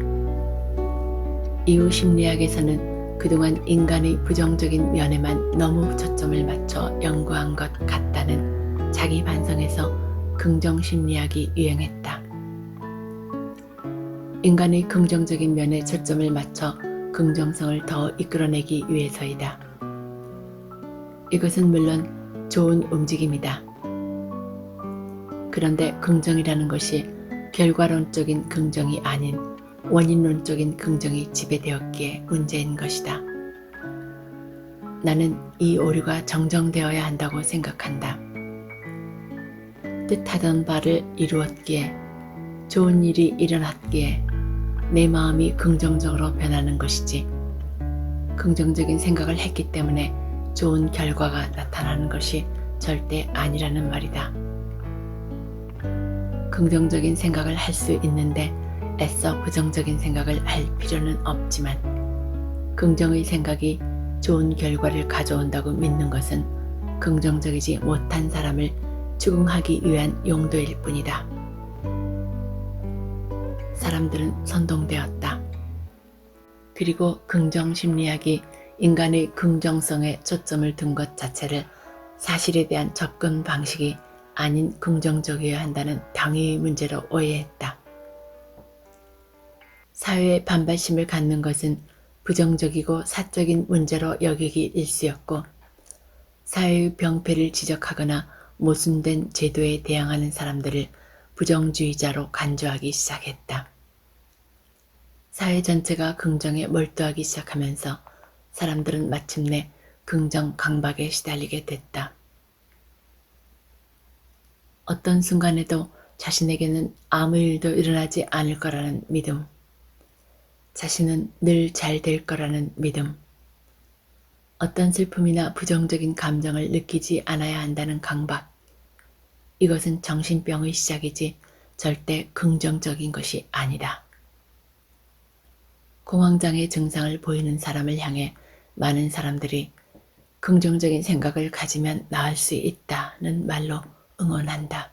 이후 심리학에서는 그동안 인간의 부정적인 면에만 너무 초점을 맞춰 연구한 것 같다는 자기 반성에서 긍정 심리학이 유행했다. 인간의 긍정적인 면에 초점을 맞춰 긍정성을 더 이끌어내기 위해서이다. 이것은 물론 좋은 움직임이다. 그런데 긍정이라는 것이 결과론적인 긍정이 아닌 원인론적인 긍정이 지배되었기에 문제인 것이다. 나는 이 오류가 정정되어야 한다고 생각한다. 뜻하던 바를 이루었기에, 좋은 일이 일어났기에 내 마음이 긍정적으로 변하는 것이지, 긍정적인 생각을 했기 때문에 좋은 결과가 나타나는 것이 절대 아니라는 말이다. 긍정적인 생각을 할 수 있는데 애써 부정적인 생각을 할 필요는 없지만 긍정의 생각이 좋은 결과를 가져온다고 믿는 것은 긍정적이지 못한 사람을 추궁하기 위한 용도일 뿐이다. 사람들은 선동되었다. 그리고 긍정 심리학이 인간의 긍정성에 초점을 둔 것 자체를 사실에 대한 접근 방식이 아닌 긍정적이어야 한다는 당위의 문제로 오해했다. 사회의 반발심을 갖는 것은 부정적이고 사적인 문제로 여기기 일쑤였고, 사회의 병폐를 지적하거나 모순된 제도에 대항하는 사람들을 부정주의자로 간주하기 시작했다. 사회 전체가 긍정에 몰두하기 시작하면서 사람들은 마침내 긍정 강박에 시달리게 됐다. 어떤 순간에도 자신에게는 아무 일도 일어나지 않을 거라는 믿음, 자신은 늘 잘 될 거라는 믿음, 어떤 슬픔이나 부정적인 감정을 느끼지 않아야 한다는 강박, 이것은 정신병의 시작이지 절대 긍정적인 것이 아니다. 공황장애 증상을 보이는 사람을 향해 많은 사람들이 긍정적인 생각을 가지면 나을 수 있다는 말로 응원한다.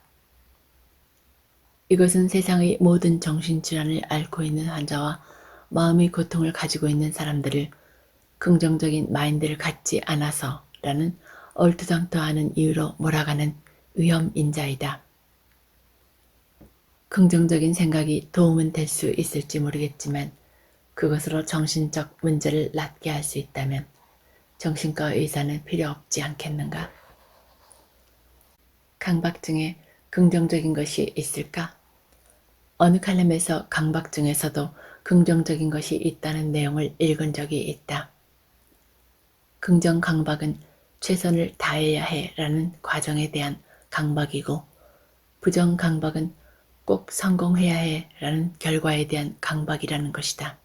이것은 세상의 모든 정신질환을 앓고 있는 환자와 마음의 고통을 가지고 있는 사람들을 긍정적인 마인드를 갖지 않아서라는 얼토당토하는 이유로 몰아가는 위험인자이다. 긍정적인 생각이 도움은 될 수 있을지 모르겠지만 그것으로 정신적 문제를 낫게 할 수 있다면 정신과 의사는 필요 없지 않겠는가? 강박증에 긍정적인 것이 있을까? 어느 칼럼에서 강박증에서도 긍정적인 것이 있다는 내용을 읽은 적이 있다. 긍정 강박은 최선을 다해야 해 라는 과정에 대한 강박이고, 부정 강박은 꼭 성공해야 해라는 결과에 대한 강박이라는 것이다.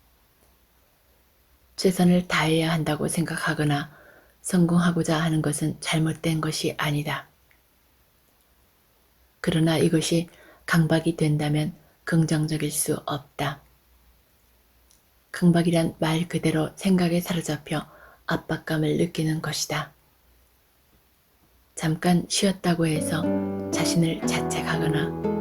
최선을 다해야 한다고 생각하거나 성공하고자 하는 것은 잘못된 것이 아니다. 그러나 이것이 강박이 된다면 긍정적일 수 없다. 강박이란 말 그대로 생각에 사로잡혀 압박감을 느끼는 것이다. 잠깐 쉬었다고 해서 자신을 자책하거나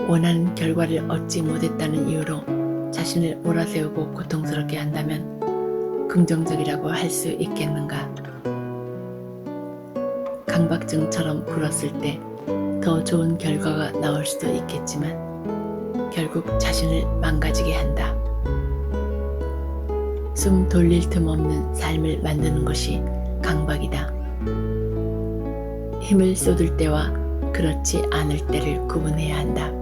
원하는 결과를 얻지 못했다는 이유로 자신을 몰아세우고 고통스럽게 한다면 긍정적이라고 할 수 있겠는가? 강박증처럼 굴었을 때 더 좋은 결과가 나올 수도 있겠지만 결국 자신을 망가지게 한다. 숨 돌릴 틈 없는 삶을 만드는 것이 강박이다. 힘을 쏟을 때와 그렇지 않을 때를 구분해야 한다.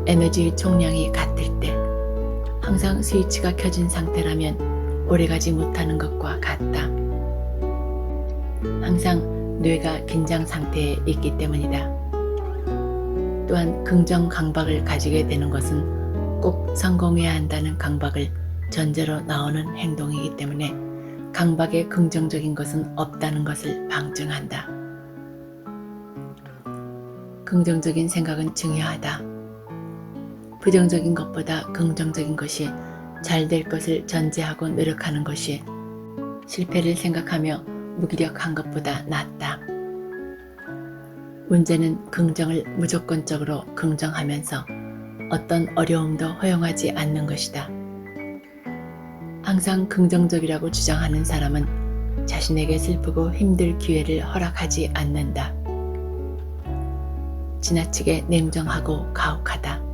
에너지 총량이 같을 때 항상 스위치가 켜진 상태라면 오래가지 못하는 것과 같다. 항상 뇌가 긴장 상태에 있기 때문이다. 또한 긍정 강박을 가지게 되는 것은 꼭 성공해야 한다는 강박을 전제로 나오는 행동이기 때문에 강박에 긍정적인 것은 없다는 것을 방증한다. 긍정적인 생각은 중요하다. 부정적인 것보다 긍정적인 것이 잘 될 것을 전제하고 노력하는 것이 실패를 생각하며 무기력한 것보다 낫다. 문제는 긍정을 무조건적으로 긍정하면서 어떤 어려움도 허용하지 않는 것이다. 항상 긍정적이라고 주장하는 사람은 자신에게 슬프고 힘들 기회를 허락하지 않는다. 지나치게 냉정하고 가혹하다.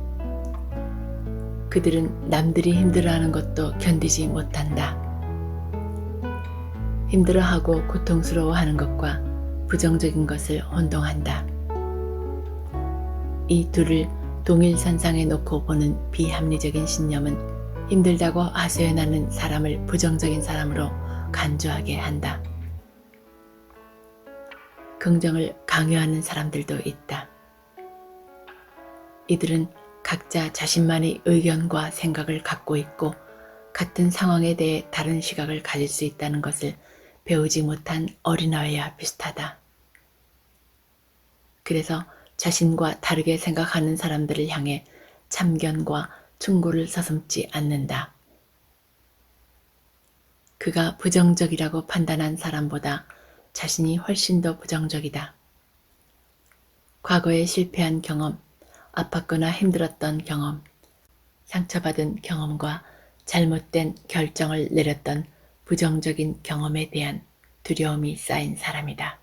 그들은 남들이 힘들어하는 것도 견디지 못한다. 힘들어하고 고통스러워하는 것과 부정적인 것을 혼동한다. 이 둘을 동일선상에 놓고 보는 비합리적인 신념은 힘들다고 하소연하는 사람을 부정적인 사람으로 간주하게 한다. 긍정을 강요하는 사람들도 있다. 이들은 각자 자신만의 의견과 생각을 갖고 있고 같은 상황에 대해 다른 시각을 가질 수 있다는 것을 배우지 못한 어린아이와 비슷하다. 그래서 자신과 다르게 생각하는 사람들을 향해 참견과 충고를 서슴지 않는다. 그가 부정적이라고 판단한 사람보다 자신이 훨씬 더 부정적이다. 과거에 실패한 경험, 아팠거나 힘들었던 경험, 상처받은 경험과 잘못된 결정을 내렸던 부정적인 경험에 대한 두려움이 쌓인 사람이다.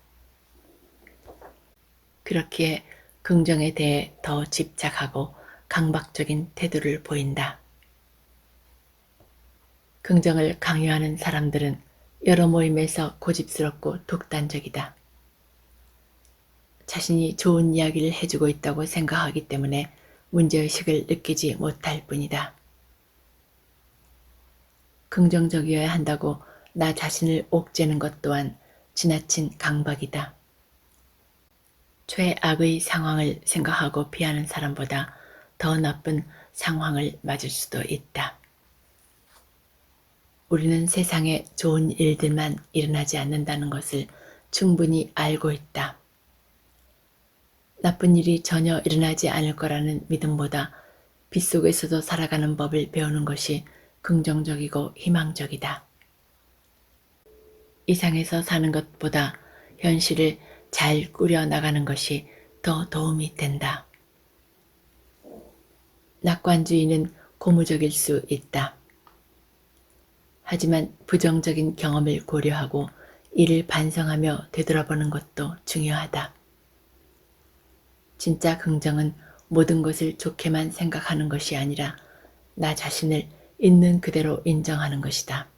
그렇기에 긍정에 대해 더 집착하고 강박적인 태도를 보인다. 긍정을 강요하는 사람들은 여러 모임에서 고집스럽고 독단적이다. 자신이 좋은 이야기를 해주고 있다고 생각하기 때문에 문제의식을 느끼지 못할 뿐이다. 긍정적이어야 한다고 나 자신을 옥죄는 것 또한 지나친 강박이다. 최악의 상황을 생각하고 피하는 사람보다 더 나쁜 상황을 맞을 수도 있다. 우리는 세상에 좋은 일들만 일어나지 않는다는 것을 충분히 알고 있다. 나쁜 일이 전혀 일어나지 않을 거라는 믿음보다 빛 속에서도 살아가는 법을 배우는 것이 긍정적이고 희망적이다. 이상해서 사는 것보다 현실을 잘 꾸려나가는 것이 더 도움이 된다. 낙관주의는 고무적일 수 있다. 하지만 부정적인 경험을 고려하고 이를 반성하며 되돌아보는 것도 중요하다. 진짜 긍정은 모든 것을 좋게만 생각하는 것이 아니라 나 자신을 있는 그대로 인정하는 것이다.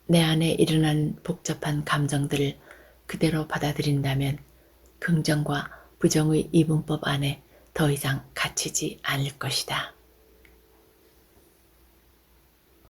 내 안에 일어나는 복잡한 감정들을 그대로 받아들인다면 긍정과 부정의 이분법 안에 더 이상 갇히지 않을 것이다.